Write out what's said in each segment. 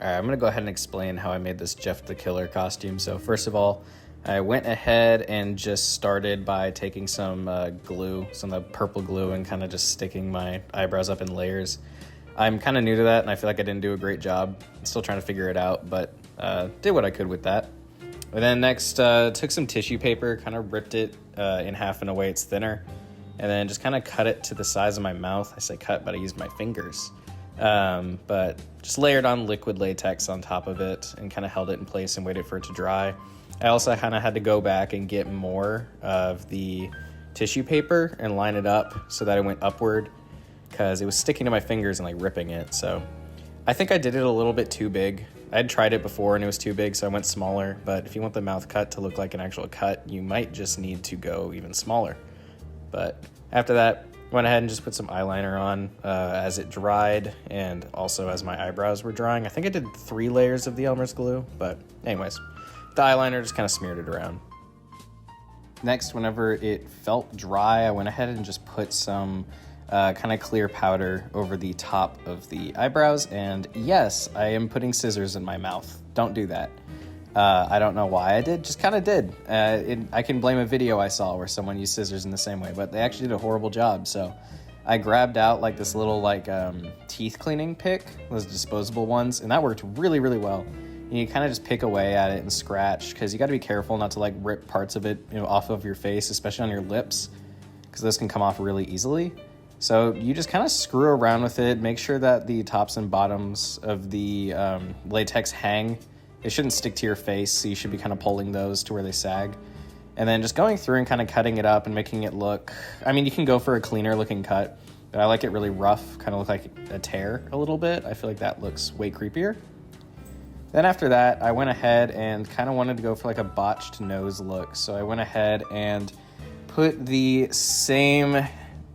Alright, I'm going to go ahead and explain how I made this Jeff the Killer costume. So first of all, I went ahead and just started by taking some glue, some of the purple glue, and kind of just sticking my eyebrows up in layers. I'm kind of new to that, and I feel like I didn't do a great job. I'm still trying to figure it out, but did what I could with that. And then next, took some tissue paper, kind of ripped it in half in a way it's thinner, and then just kind of cut it to the size of my mouth. I say cut, but I used my fingers. But just layered on liquid latex on top of it and kind of held it in place and waited for it to dry. I also kind of had to go back and get more of the tissue paper and line it up so that it went upward because it was sticking to my fingers and like ripping it. So I think I did it a little bit too big. I had tried it before and it was too big, so I went smaller. But if you want the mouth cut to look like an actual cut, you might just need to go even smaller. But after that, went ahead and just put some eyeliner on as it dried and also as my eyebrows were drying. I think I did 3 layers of the Elmer's glue, but anyways, the eyeliner just kind of smeared it around. Next, whenever it felt dry, I went ahead and just put some kind of clear powder over the top of the eyebrows. And yes, I am putting scissors in my mouth. Don't do that. I don't know why I did, just kind of did. I can blame a video I saw where someone used scissors in the same way, but they actually did a horrible job. So I grabbed out like this little teeth cleaning pick, those disposable ones, and that worked really, really well. And you kind of just pick away at it and scratch, because you got to be careful not to like rip parts of it, off of your face, especially on your lips, because those can come off really easily. So you just kind of screw around with it, make sure that the tops and bottoms of the latex hang. They shouldn't stick to your face, so you should be kind of pulling those to where they sag. And then just going through and kind of cutting it up and making it look... I mean, you can go for a cleaner looking cut, but I like it really rough, kind of look like a tear a little bit. I feel like that looks way creepier. Then after that, I went ahead and kind of wanted to go for like a botched nose look. So I went ahead and put the same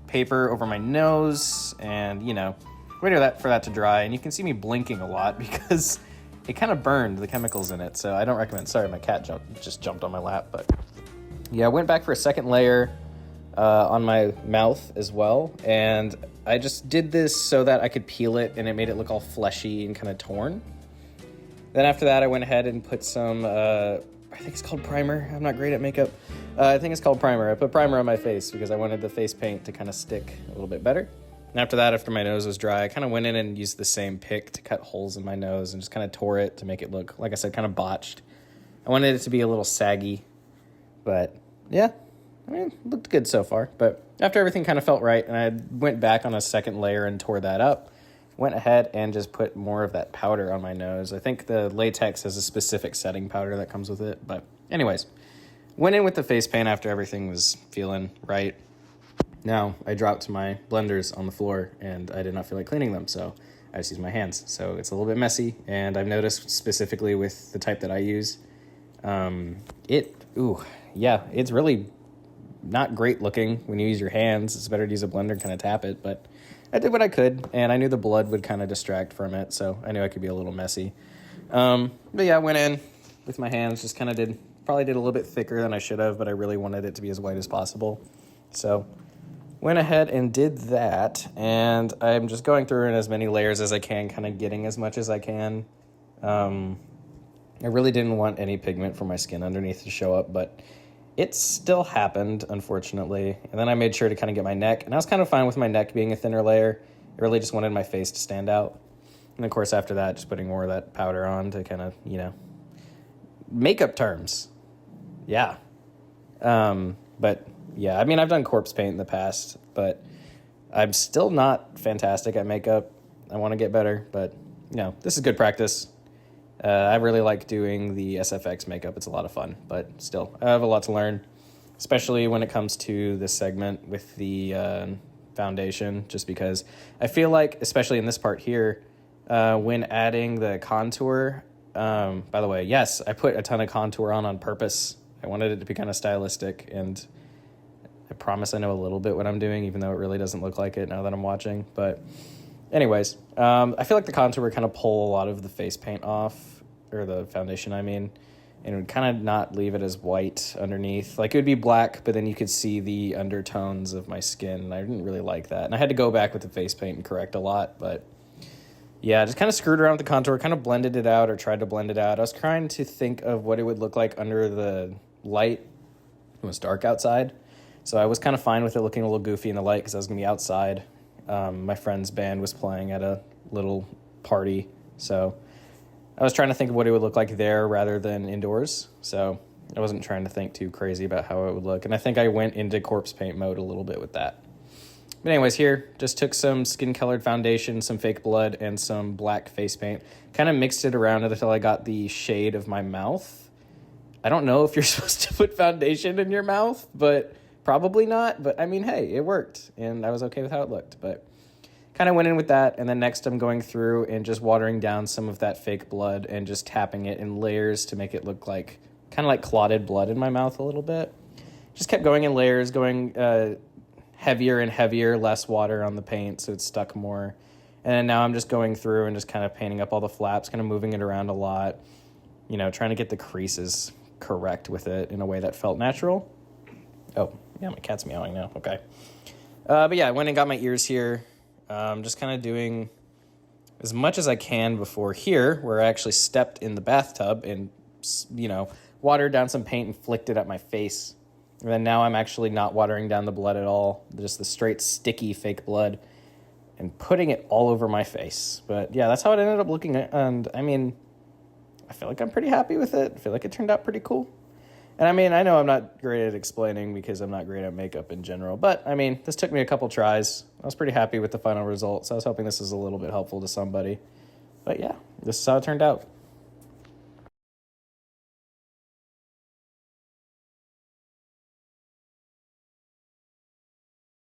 paper over my nose and, waited for that to dry. And you can see me blinking a lot because... it kind of burned the chemicals in it, so I don't recommend. Sorry, my cat just jumped on my lap, but yeah, I went back for a second layer on my mouth as well, and I just did this so that I could peel it, and it made it look all fleshy and kind of torn. Then after that, I went ahead and put some, I think it's called primer. I'm not great at makeup. I think it's called primer. I put primer on my face because I wanted the face paint to kind of stick a little bit better. And after that, after my nose was dry, I kind of went in and used the same pick to cut holes in my nose and just kind of tore it to make it look, like I said, kind of botched. I wanted it to be a little saggy, but yeah, I mean, it looked good so far. But after everything kind of felt right, and I went back on a second layer and tore that up, went ahead and just put more of that powder on my nose. I think the latex has a specific setting powder that comes with it. But anyways, went in with the face paint after everything was feeling right. Now, I dropped my blenders on the floor, and I did not feel like cleaning them, so I just used my hands. So it's a little bit messy, and I've noticed specifically with the type that I use, it's really not great looking when you use your hands. It's better to use a blender and kind of tap it, but I did what I could, and I knew the blood would kind of distract from it, so I knew I could be a little messy. But yeah, I went in with my hands, just kind of probably did a little bit thicker than I should have, but I really wanted it to be as white as possible. So went ahead and did that, and I'm just going through in as many layers as I can, kind of getting as much as I can. I really didn't want any pigment from my skin underneath to show up, but it still happened, unfortunately. And then I made sure to kind of get my neck, and I was kind of fine with my neck being a thinner layer. I really just wanted my face to stand out. And of course, after that, just putting more of that powder on to kind of, makeup terms. Yeah. But yeah, I mean, I've done corpse paint in the past, but I'm still not fantastic at makeup. I want to get better, but, this is good practice. I really like doing the SFX makeup. It's a lot of fun, but still, I have a lot to learn, especially when it comes to this segment with the foundation, just because I feel like, especially in this part here, when adding the contour, by the way, yes, I put a ton of contour on purpose. I wanted it to be kind of stylistic, and I promise I know a little bit what I'm doing, even though it really doesn't look like it now that I'm watching. But anyways, I feel like the contour would kind of pull a lot of the face paint off, or the foundation, I mean, and it would kind of not leave it as white underneath. Like, it would be black, but then you could see the undertones of my skin, and I didn't really like that. And I had to go back with the face paint and correct a lot, but Yeah, just kind of screwed around with the contour, kind of blended it out or tried to blend it out. I was trying to think of what it would look like under the light. It was dark outside, so I was kind of fine with it looking a little goofy in the light because I was going to be outside. My friend's band was playing at a little party, so I was trying to think of what it would look like there rather than indoors, so I wasn't trying to think too crazy about how it would look, and I think I went into corpse paint mode a little bit with that. But anyways, here, just took some skin-colored foundation, some fake blood, and some black face paint. Kind of mixed it around until I got the shade of my mouth. I don't know if you're supposed to put foundation in your mouth, but probably not. But, I mean, hey, it worked, and I was okay with how it looked. But kind of went in with that, and then next I'm going through and just watering down some of that fake blood and just tapping it in layers to make it look like, kind of like clotted blood in my mouth a little bit. Just kept going in layers, going heavier and heavier, less water on the paint, so it stuck more. And then now I'm just going through and just kind of painting up all the flaps, kind of moving it around a lot, trying to get the creases correct with it in a way that felt natural. Oh, yeah, my cat's meowing now. Okay. But yeah, I went and got my ears here. Just kind of doing as much as I can before here, where I actually stepped in the bathtub and, watered down some paint and flicked it at my face. And then now I'm actually not watering down the blood at all, just the straight sticky fake blood, and putting it all over my face. But yeah, that's how it ended up looking. And I mean, I feel like I'm pretty happy with it. I feel like it turned out pretty cool. And I mean, I know I'm not great at explaining because I'm not great at makeup in general. But I mean, this took me a couple tries. I was pretty happy with the final results. I was hoping this was a little bit helpful to somebody. But yeah, this is how it turned out.